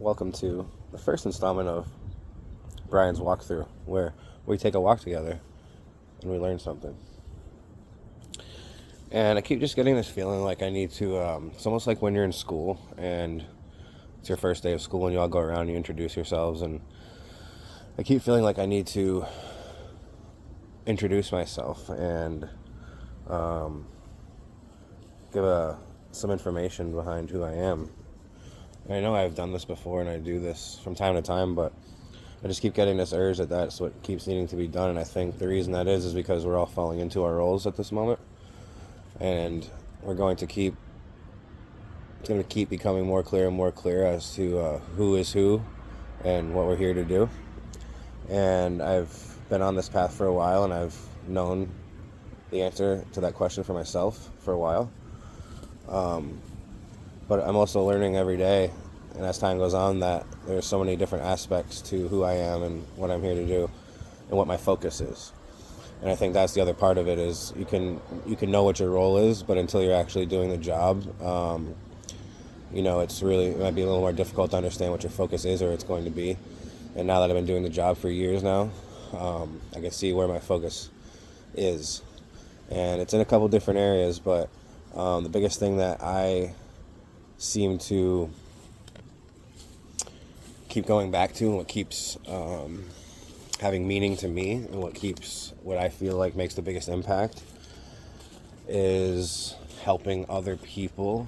welcome to the first installment of Brian's walkthrough, where we take a walk together and we learn something. And I keep just getting this feeling like I need to, it's almost like when you're in school and it's your first day of school and you all go around and you introduce yourselves, and I keep feeling like I need to introduce myself and give some information behind who I am. And I know I've done this before and I do this from time to time, but I just keep getting this urge that that's what keeps needing to be done. And I think the reason that is because we're all falling into our roles at this moment, and we're going to keep it's going to keep becoming more clear and more clear as to who is who and what we're here to do. And I've been on this path for a while, and I've known the answer to that question for myself for a while. But I'm also learning every day, and as time goes on, that there's so many different aspects to who I am and what I'm here to do and what my focus is. And I think that's the other part of it is you can know what your role is, but until you're actually doing the job, it might be a little more difficult to understand what your focus is or it's going to be. And now that I've been doing the job for years now, I can see where my focus is. And it's in a couple different areas, but the biggest thing that I seem to keep going back to, and what keeps having meaning to me, and what I feel like makes the biggest impact, is helping other people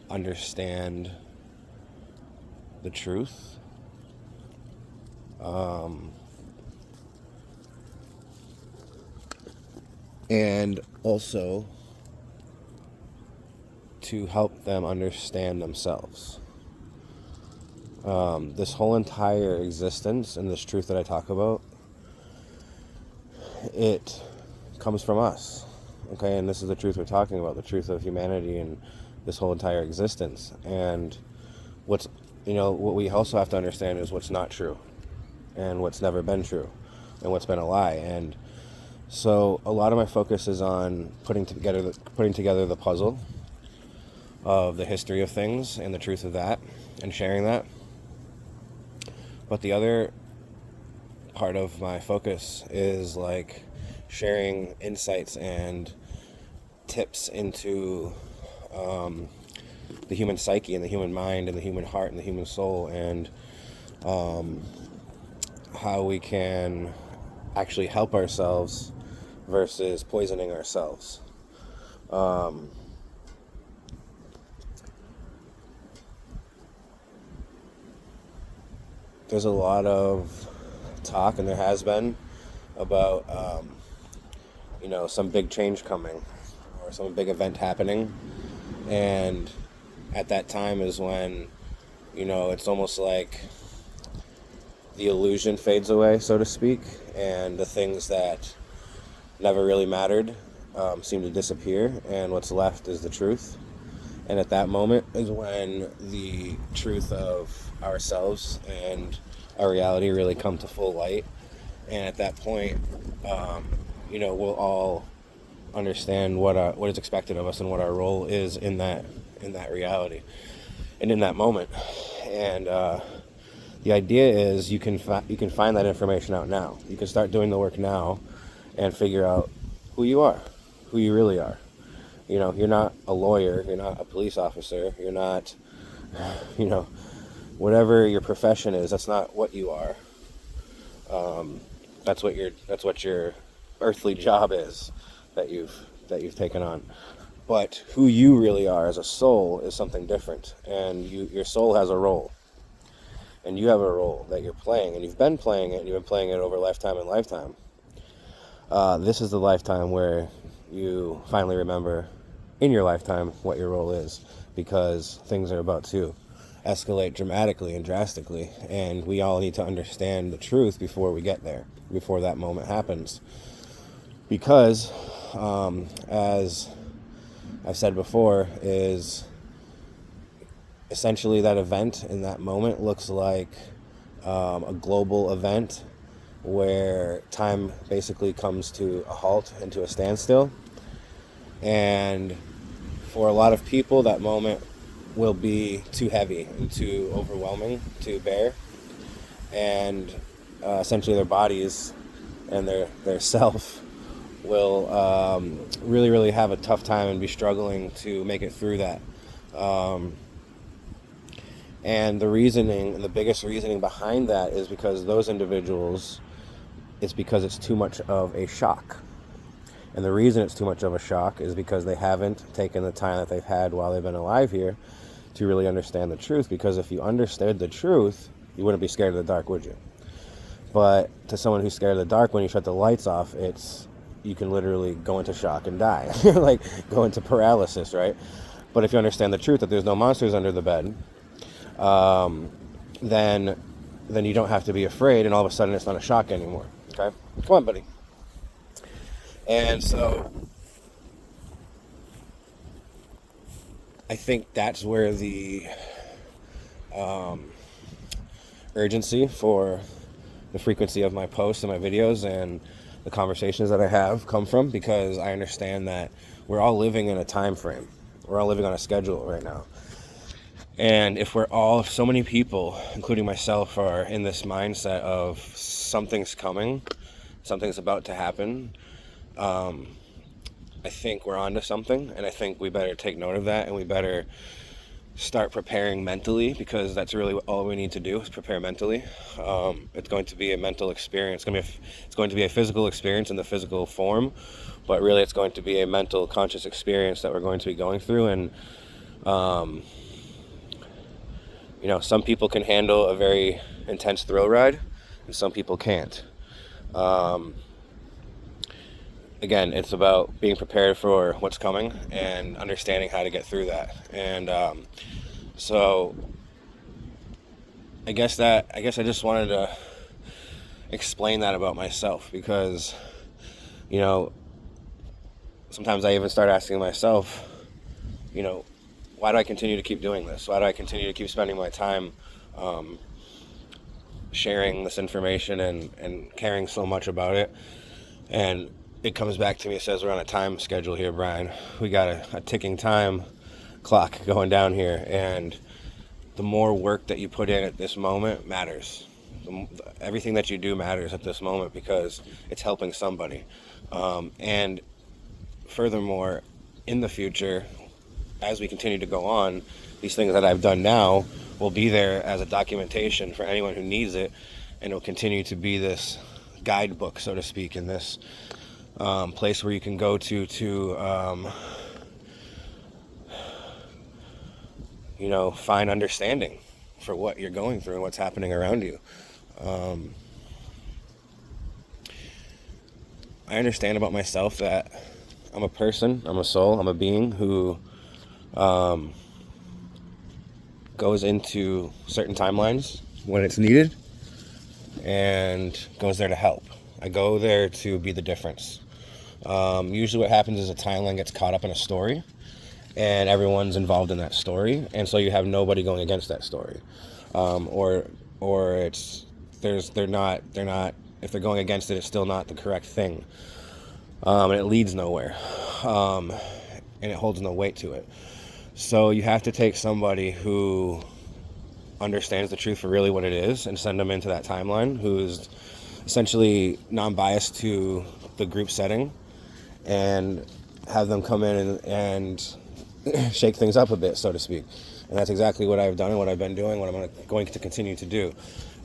understand the truth, and also to help them understand themselves. This whole entire existence and this truth that I talk about, it comes from us, okay? And this is the truth we're talking about, the truth of humanity and this whole entire existence. And what we also have to understand is what's not true and what's never been true and what's been a lie. And so a lot of my focus is on putting together the puzzle of the history of things and the truth of that and sharing that. But the other part of my focus is like sharing insights and tips into the human psyche and the human mind and the human heart and the human soul, and how we can actually help ourselves versus poisoning ourselves. There's a lot of talk, and there has been, about some big change coming or some big event happening, and at that time is when it's almost like the illusion fades away, so to speak, and the things that never really mattered seem to disappear, and what's left is the truth. And at that moment is when the truth of ourselves and our reality really come to full light. And at that point, we'll all understand what is expected of us and what our role is in that reality and in that moment. And the idea is you can find that information out now. You can start doing the work now and figure out who you are, who you really are. You're not a lawyer, you're not a police officer, you're not, whatever your profession is, that's not what you are. That's what your earthly job is that you've taken on. But who you really are as a soul is something different, and your soul has a role. And you have a role that you're playing, and you've been playing it, and you've been playing it over lifetime and lifetime. This is the lifetime where you finally remember in your lifetime what your role is, because things are about to escalate dramatically and drastically, and we all need to understand the truth before we get there, before that moment happens. Because, as I've said before, is essentially that event in that moment looks like a global event where time basically comes to a halt and to a standstill. And for a lot of people, that moment will be too heavy and too overwhelming to bear, and essentially their bodies and their self will really, really have a tough time and be struggling to make it through that. And the reasoning, the biggest reasoning behind that is because those individuals, it's because it's too much of a shock. And the reason it's too much of a shock is because they haven't taken the time that they've had while they've been alive here to really understand the truth. Because if you understood the truth, you wouldn't be scared of the dark, would you? But to someone who's scared of the dark, when you shut the lights off, you can literally go into shock and die, like go into paralysis, right? But if you understand the truth that there's no monsters under the bed, then you don't have to be afraid, and all of a sudden it's not a shock anymore. Okay, come on, buddy. And so I think that's where the urgency for the frequency of my posts and my videos and the conversations that I have come from, because I understand that we're all living in a time frame. We're all living on a schedule right now. And if so many people, including myself, are in this mindset of something's coming, something's about to happen, I think we're onto something, and I think we better take note of that, and we better start preparing mentally, because that's really all we need to do is prepare mentally. It's going to be a mental experience. It's going to be a physical experience in the physical form, but really it's going to be a mental conscious experience that we're going to be going through. And some people can handle a very intense thrill ride, and some people can't. Again, it's about being prepared for what's coming and understanding how to get through that. And so I guess I just wanted to explain that about myself, because sometimes I even start asking myself, why do I continue to keep doing this? Why do I continue to keep spending my time sharing this information and caring so much about it? And it comes back to me, it says we're on a time schedule here, Brian. We got a ticking time clock going down here, and the more work that you put in at this moment matters. Everything that you do matters at this moment, because it's helping somebody. And furthermore, in the future, as we continue to go on, these things that I've done now will be there as a documentation for anyone who needs it, and it'll continue to be this guidebook, so to speak, in this place where you can go to find understanding for what you're going through and what's happening around you. I understand about myself that I'm a person, I'm a soul, I'm a being who goes into certain timelines when it's needed and goes there to help. I go there to be the difference. Usually what happens is a timeline gets caught up in a story, and everyone's involved in that story, and so you have nobody going against that story, or they're not if they're going against it, it's still not the correct thing, and it leads nowhere, and it holds no weight to it. So you have to take somebody who understands the truth for really what it is and send them into that timeline, who's essentially non-biased to the group setting, and have them come in and shake things up a bit, so to speak. And that's exactly what I've done and what I've been doing, what I'm going to continue to do.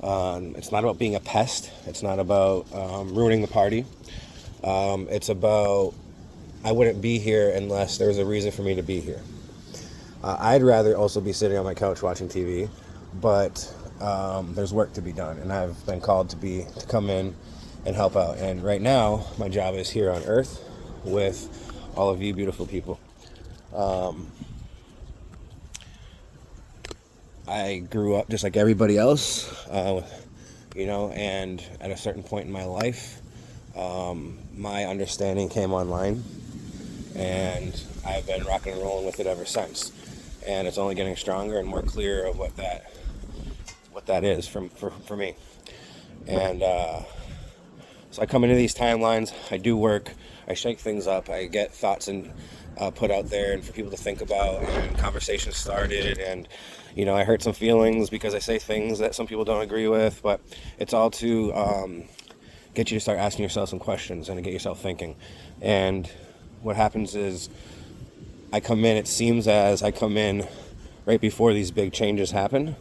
It's not about being a pest. It's not about ruining the party. It's about, I wouldn't be here unless there was a reason for me to be here. I'd rather also be sitting on my couch watching TV, but there's work to be done, and I've been called to come in and help out. And right now, my job is here on Earth with all of you beautiful people. I grew up just like everybody else, and at a certain point in my life, my understanding came online, and I've been rocking and rolling with it ever since. And it's only getting stronger and more clear of what that is for me. And so I come into these timelines, I do work, I shake things up. I get thoughts and put out there and for people to think about, and conversations started, and I hurt some feelings because I say things that some people don't agree with, but it's all to get you to start asking yourself some questions and to get yourself thinking. And what happens is it seems as I come in right before these big changes happen,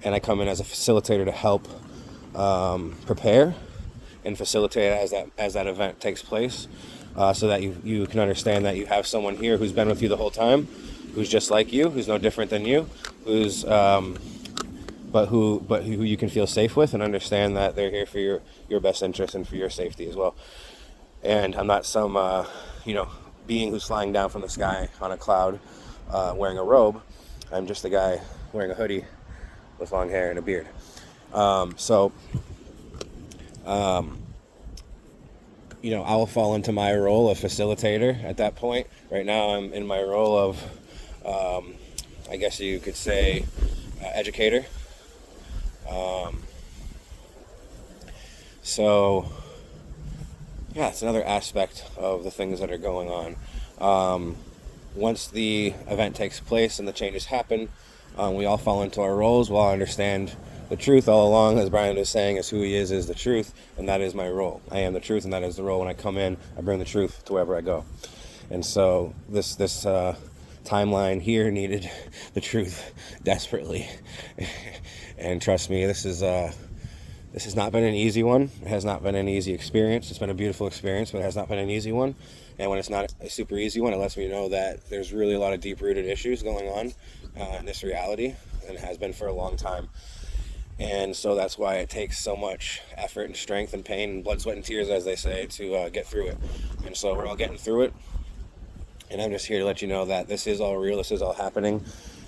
and I come in as a facilitator to help prepare and facilitate as that event takes place, so that you can understand that you have someone here who's been with you the whole time, who's just like you, who's no different than you, who's but who you can feel safe with and understand that they're here for your best interest and for your safety as well. And I'm not some being who's flying down from the sky on a cloud wearing a robe. I'm just a guy wearing a hoodie with long hair and a beard. I will fall into my role of facilitator at that point. Right now I'm in my role of, I guess you could say, educator. It's another aspect of the things that are going on. Once the event takes place and the changes happen, we all fall into our roles. We all understand the truth all along, as Brian was saying, is who he is the truth, and that is my role. I am the truth, and that is the role. When I come in, I bring the truth to wherever I go. And so this timeline here needed the truth desperately. And trust me, this has not been an easy one. It has not been an easy experience. It's been a beautiful experience, but it has not been an easy one. And when it's not a super easy one, it lets me know that there's really a lot of deep-rooted issues going on in this reality, and it has been for a long time. And so that's why it takes so much effort and strength and pain and blood, sweat, and tears, as they say, to get through it. And so we're all getting through it. And I'm just here to let you know that this is all real. This is all happening.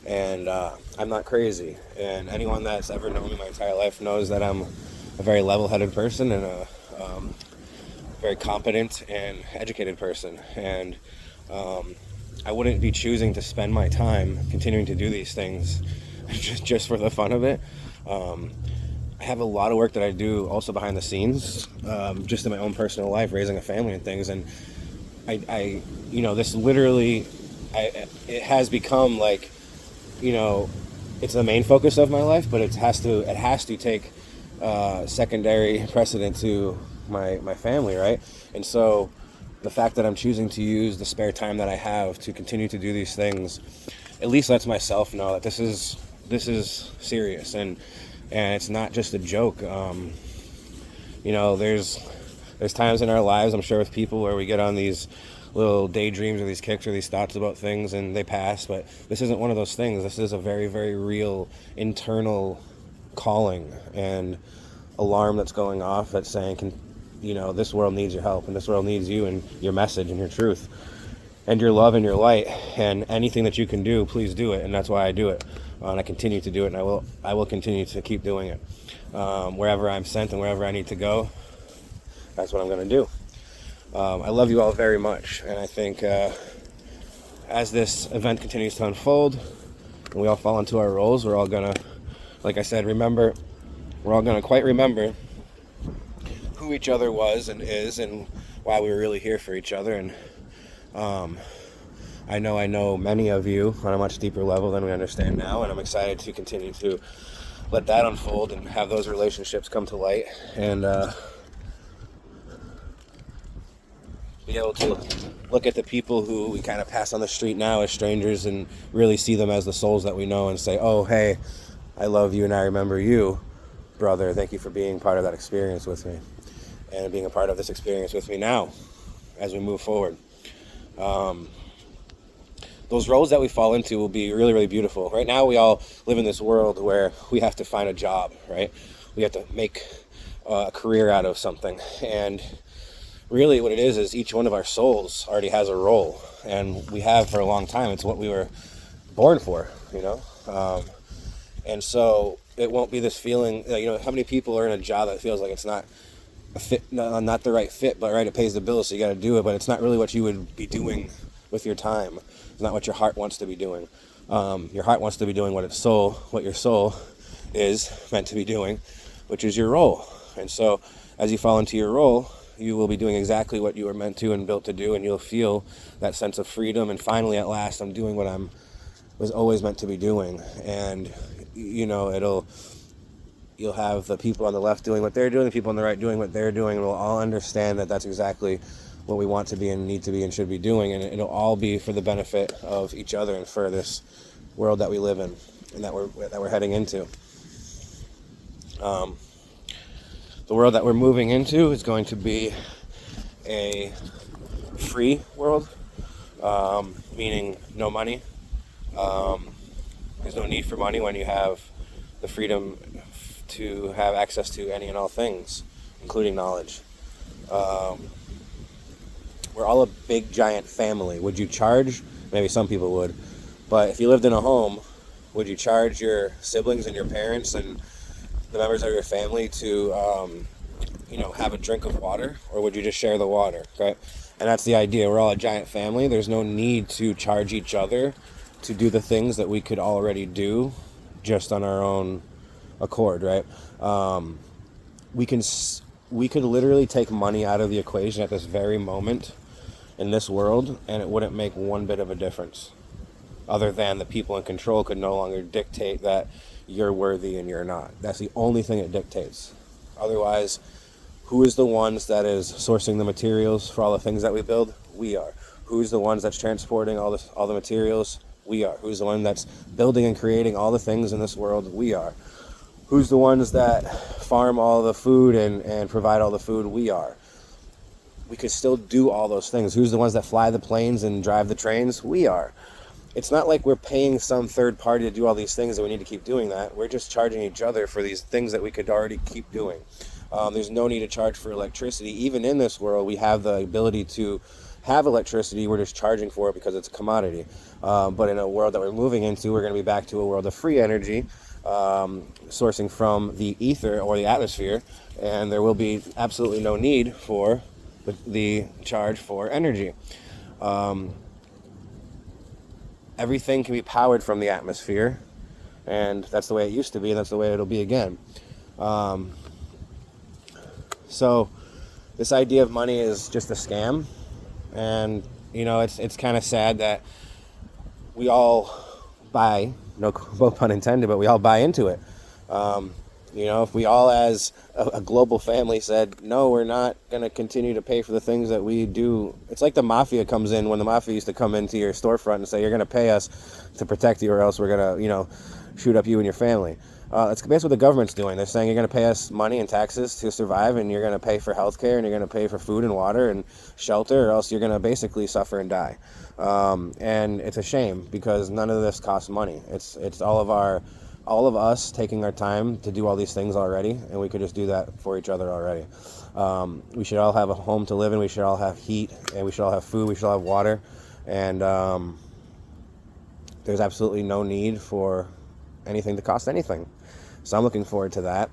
And I'm not crazy. And anyone that's ever known me my entire life knows that I'm a very level-headed person and a very competent and educated person. And I wouldn't be choosing to spend my time continuing to do these things just for the fun of it. I have a lot of work that I do also behind the scenes, just in my own personal life, raising a family and things. And I this literally, it has become like, it's the main focus of my life, but it has to take secondary precedent to my family, right? And so the fact that I'm choosing to use the spare time that I have to continue to do these things at least lets myself know that this is serious, and it's not just a joke. There's times in our lives, I'm sure, with people where we get on these little daydreams or these kicks or these thoughts about things and they pass, but this isn't one of those things. This is a very, very real internal calling and alarm that's going off that's saying, this world needs your help, and this world needs you and your message and your truth and your love and your light, and anything that you can do, please do it. And that's why I do it, and I continue to do it, and I will continue to keep doing it. Wherever I'm sent and wherever I need to go, that's what I'm going to do. I love you all very much, and I think as this event continues to unfold and we all fall into our roles, we're all going to, like I said, we're all going to quite remember who each other was and is, and why we were really here for each other. And I know many of you on a much deeper level than we understand now, and I'm excited to continue to let that unfold and have those relationships come to light, and be able to look at the people who we kind of pass on the street now as strangers and really see them as the souls that we know, and say, oh, hey, I love you and I remember you, brother. Thank you for being part of that experience with me, and being a part of this experience with me now as we move forward. Those roles that we fall into will be really, really beautiful. Right now, we all live in this world where we have to find a job, right? We have to make a career out of something. And really what it is each one of our souls already has a role. And we have for a long time. It's what we were born for, and so it won't be this feeling, how many people are in a job that feels like it's not a fit, not the right fit, but right, it pays the bills, so you got to do it, but it's not really what you would be doing with your time. It's not what your heart wants to be doing. Your heart wants to be doing what your soul is meant to be doing, which is your role. And so as you fall into your role, you will be doing exactly what you were meant to and built to do, and you'll feel that sense of freedom. And finally, at last, I'm doing what I'm was always meant to be doing. And you'll have the people on the left doing what they're doing, the people on the right doing what they're doing, and we'll all understand that that's exactly what we want to be and need to be and should be doing, and it'll all be for the benefit of each other and for this world that we live in and that we're heading into. The world that we're moving into is going to be a free world, meaning no money. There's no need for money when you have the freedom to have access to any and all things, including knowledge. We're all a big giant family. Would you charge? Maybe some people would. But if you lived in a home, would you charge your siblings and your parents and the members of your family to, have a drink of water? Or would you just share the water, right? And that's the idea. We're all a giant family. There's no need to charge each other to do the things that we could already do just on our own accord, right? We could literally take money out of the equation at this very moment in this world, and it wouldn't make one bit of a difference, other than the people in control could no longer dictate that you're worthy and you're not. That's the only thing it dictates. Otherwise, who is the ones that is sourcing the materials for all the things that we build? We are. Who's the ones that's transporting all the materials? We are. Who's the one that's building and creating all the things in this world? We are. Who's the ones that farm all the food and provide all the food? We are. We could still do all those things. Who's the ones that fly the planes and drive the trains? We are. It's not like we're paying some third party to do all these things and we need to keep doing that. We're just charging each other for these things that we could already keep doing. There's no need to charge for electricity. Even in this world, we have the ability to have electricity. We're just charging for it because it's a commodity. But in a world that we're moving into, we're going to be back to a world of free energy, sourcing from the ether or the atmosphere, and there will be absolutely no need for the charge for energy. Everything can be powered from the atmosphere, and that's the way it used to be, and that's the way it'll be again. So this idea of money is just a scam, and it's kind of sad that we all buy, no pun intended, but we all buy into it. If we all as a global family said, no, we're not going to continue to pay for the things that we do. It's like the mafia comes in, when the mafia used to come into your storefront and say, you're going to pay us to protect you or else we're going to, shoot up you and your family. That's basically what the government's doing. They're saying you're going to pay us money and taxes to survive, and you're going to pay for healthcare, and you're going to pay for food and water and shelter, or else you're going to basically suffer and die. And it's a shame because none of this costs money. It's all of us taking our time to do all these things already, and we could just do that for each other already. We should all have a home to live in. We should all have heat, and we should all have food. We should all have water, and there's absolutely no need for anything to cost anything. So I'm looking forward to that.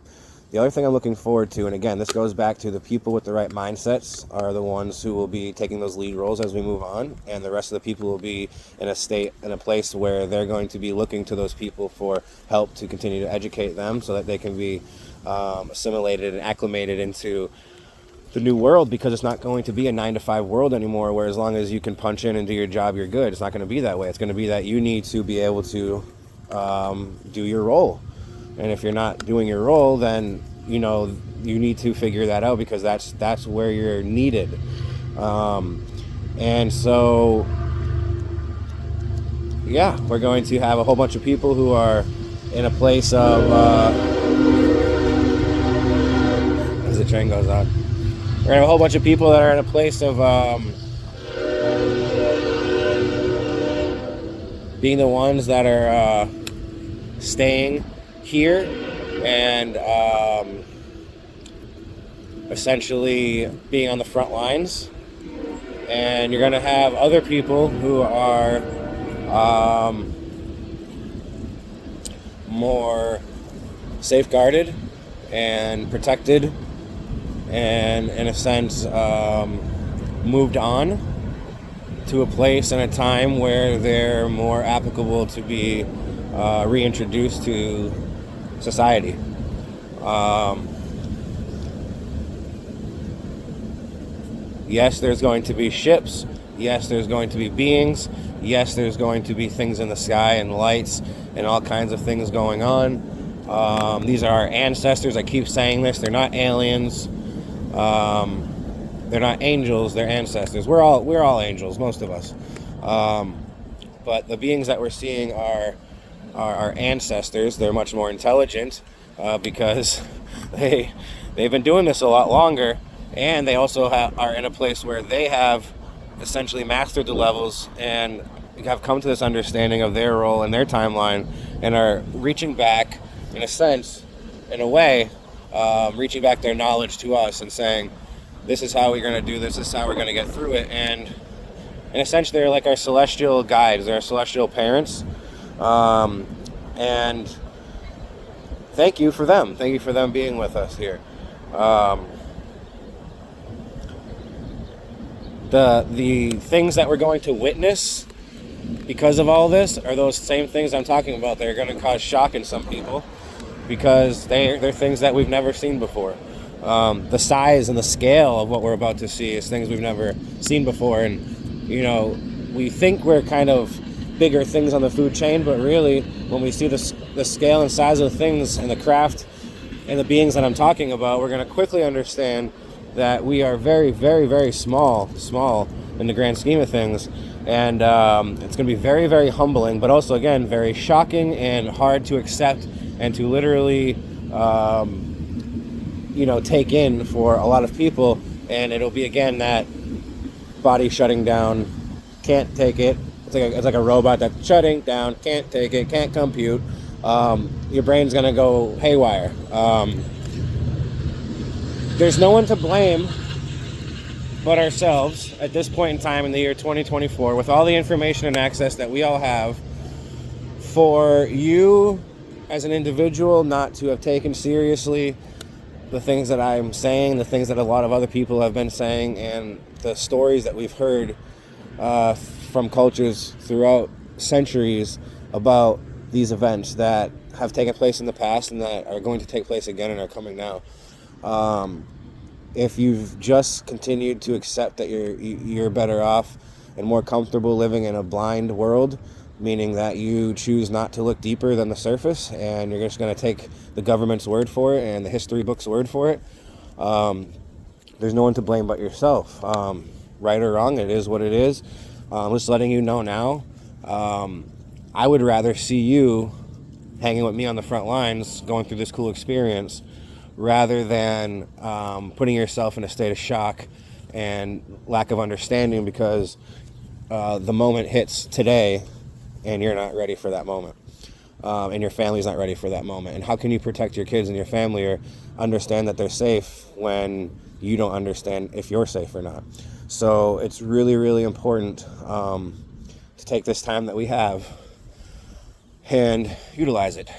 The other thing I'm looking forward to, and again, this goes back to the people with the right mindsets are the ones who will be taking those lead roles as we move on, and the rest of the people will be in a place where they're going to be looking to those people for help to continue to educate them so that they can be assimilated and acclimated into the new world, because it's not going to be a 9-to-5 world anymore where as long as you can punch in and do your job, you're good. It's not going to be that way. It's going to be that you need to be able to do your role. And if you're not doing your role, then you need to figure that out, because that's where you're needed. And so we're going to have a whole bunch of people who are in a place of as the train goes on, we're gonna have a whole bunch of people that are in a place of being the ones that are staying here and essentially being on the front lines, and you're going to have other people who are more safeguarded and protected and in a sense moved on to a place and a time where they're more applicable to be reintroduced to society. Yes, there's going to be ships. Yes, there's going to be beings. Yes, there's going to be things in the sky and lights and all kinds of things going on. These are our ancestors. I keep saying this. They're not aliens. They're not angels. They're ancestors. We're all angels, most of us. But the beings that we're seeing are our ancestors. They're much more intelligent because they've been doing this a lot longer, and they also are in a place where they have essentially mastered the levels and have come to this understanding of their role and their timeline, and are reaching back, in a sense, in a way, reaching back their knowledge to us and saying, this is how we're going to do this is how we're going to get through it. And essentially they're like our celestial guides, they're our celestial parents. And thank you for them being with us here. The things that we're going to witness because of all this are those same things I'm talking about. They're going to cause shock in some people because they're things that we've never seen before. The size and the scale of what we're about to see is things we've never seen before. And, you know, we think we're kind of bigger things on the food chain, but really when we see the scale and size of things and the craft and the beings that I'm talking about, we're going to quickly understand that we are very, very, very small in the grand scheme of things. And it's going to be very, very humbling, but also, again, very shocking and hard to accept and to literally, take in for a lot of people. And it'll be, again, that body shutting down, can't take it. It's like a robot that's shutting down, can't take it, can't compute. Your brain's going to go haywire. There's no one to blame but ourselves at this point in time in the year 2024, with all the information and access that we all have, for you as an individual not to have taken seriously the things that I'm saying, the things that a lot of other people have been saying, and the stories that we've heard from cultures throughout centuries about these events that have taken place in the past and that are going to take place again and are coming now. If you've just continued to accept that you're better off and more comfortable living in a blind world, meaning that you choose not to look deeper than the surface and you're just going to take the government's word for it and the history book's word for it, there's no one to blame but yourself. Right or wrong, it is what it is. I'm just letting you know now. I would rather see you hanging with me on the front lines, going through this cool experience, rather than putting yourself in a state of shock and lack of understanding because the moment hits today and you're not ready for that moment, and your family's not ready for that moment. And how can you protect your kids and your family or understand that they're safe when you don't understand if you're safe or not? So it's really, really important to take this time that we have and utilize it.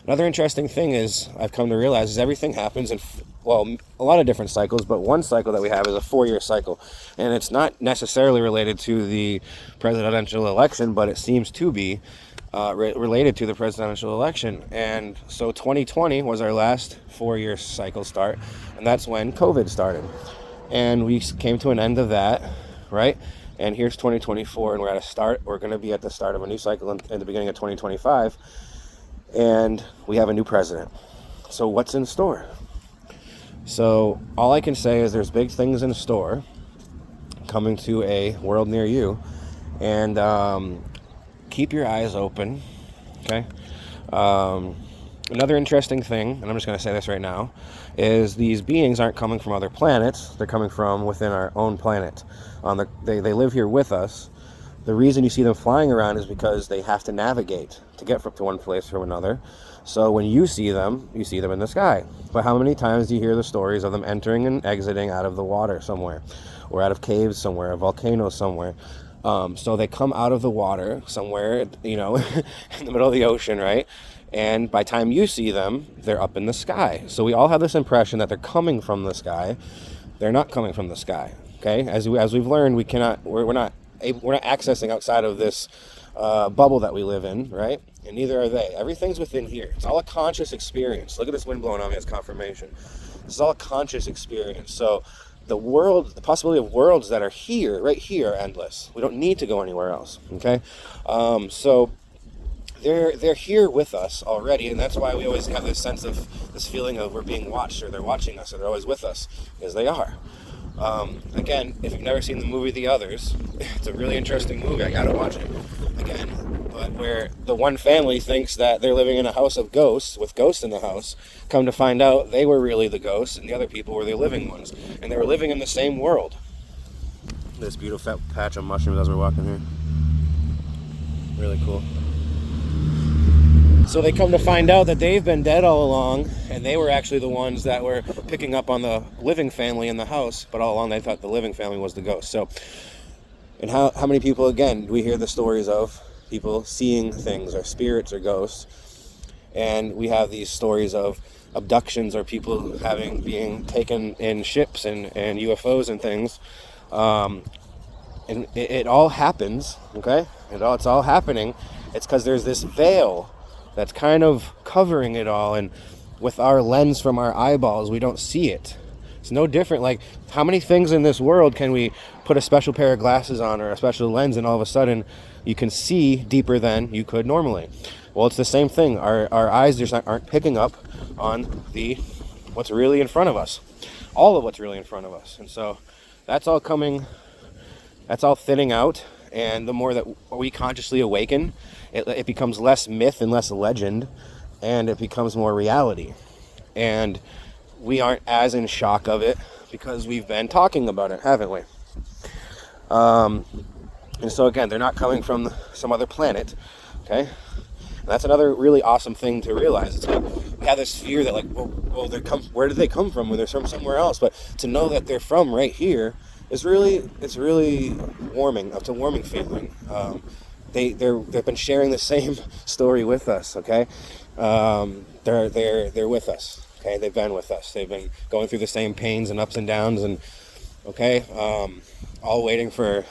Another interesting thing is I've come to realize is everything happens in, a lot of different cycles, but one cycle that we have is a 4-year cycle. And it's not necessarily related to the presidential election, but it seems to be related to the presidential election. And so 2020 was our last 4-year cycle start, and that's when COVID started. And we came to an end of that, right? And here's 2024, and we're going to be at the start of a new cycle in the beginning of 2025. And we have a new president. So what's in store? So all I can say is there's big things in store coming to a world near you. And keep your eyes open, okay? Another interesting thing, and I'm just going to say this right now, is these beings aren't coming from other planets. They're coming from within our own planet. They live here with us. The reason you see them flying around is because they have to navigate to get from one place to another. So when you see them in the sky. But how many times do you hear the stories of them entering and exiting out of the water somewhere, or out of caves somewhere, a volcano somewhere? So they come out of the water somewhere, in the middle of the ocean, right? And by the time you see them, they're up in the sky. So we all have this impression that they're coming from the sky. They're not coming from the sky. Okay, as we've learned, we're not accessing outside of this bubble that we live in, right? And neither are they. Everything's within here. It's all a conscious experience. Look at this wind blowing on me as confirmation. This is all a conscious experience. So the possibility of worlds that are here, right here, are endless. We don't need to go anywhere else. Okay, so they're here with us already, and that's why we always have this sense of this feeling of we're being watched, or they're watching us, or they're always with us, because they are. Again, if you've never seen the movie The Others, it's a really interesting movie. I gotta watch it again. But where the one family thinks that they're living in a house of ghosts, with ghosts in the house, come to find out they were really the ghosts, and the other people were the living ones, and they were living in the same world. This beautiful patch of mushrooms as we're walking here, really cool. So they come to find out that they've been dead all along, and they were actually the ones that were picking up on the living family in the house, but all along they thought the living family was the ghost. So, and how many people, again, do we hear the stories of people seeing things, or spirits, or ghosts? And we have these stories of abductions, or people being taken in ships and UFOs and things. And it all happens, okay? It's all happening. It's because there's this veil that's kind of covering it all, and with our lens from our eyeballs, we don't see it. It's no different. Like, how many things in this world can we put a special pair of glasses on, or a special lens, and all of a sudden you can see deeper than you could normally? Well, it's the same thing. Our eyes just aren't picking up on what's really in front of us, all of what's really in front of us. And so that's all thinning out. And the more that we consciously awaken, it becomes less myth and less legend, and it becomes more reality. And we aren't as in shock of it because we've been talking about it, haven't we? And so again, they're not coming from some other planet, okay? And that's another really awesome thing to realize. It's like we have this fear that, like, well, where did they come from? Well, they're from somewhere else. But to know that they're from right here it's really warming. It's a warming feeling. They've been sharing the same story with us. Okay, they're with us. Okay, they've been with us. They've been going through the same pains and ups and downs, and okay, all waiting for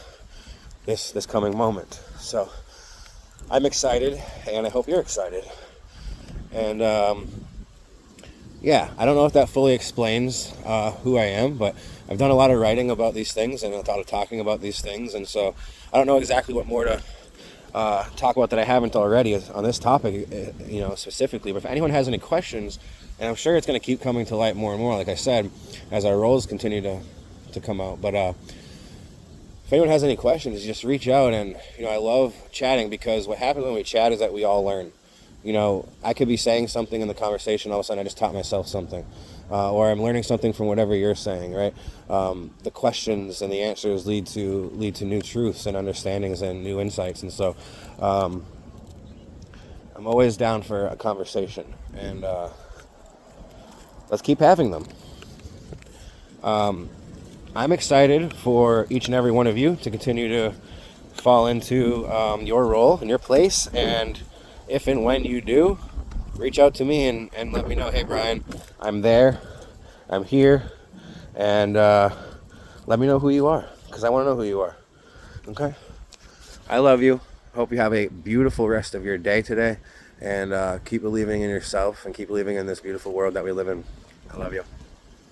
this coming moment. So I'm excited, and I hope you're excited. And yeah, I don't know if that fully explains who I am, but I've done a lot of writing about these things and a lot of talking about these things, and so I don't know exactly what more to talk about that I haven't already on this topic, specifically. But if anyone has any questions, and I'm sure it's going to keep coming to light more and more, like I said, as our roles continue to come out. But if anyone has any questions, just reach out. And I love chatting, because what happens when we chat is that we all learn. I could be saying something in the conversation, all of a sudden I just taught myself something, or I'm learning something from whatever you're saying, right? The questions and the answers lead to new truths and understandings and new insights, and so I'm always down for a conversation, and let's keep having them. I'm excited for each and every one of you to continue to fall into your role and your place, and if and when you do, reach out to me and let me know, hey Brian, I'm there, I'm here, and let me know who you are, because I want to know who you are. Okay? I love you. Hope you have a beautiful rest of your day today, and keep believing in yourself and keep believing in this beautiful world that we live in. I love you.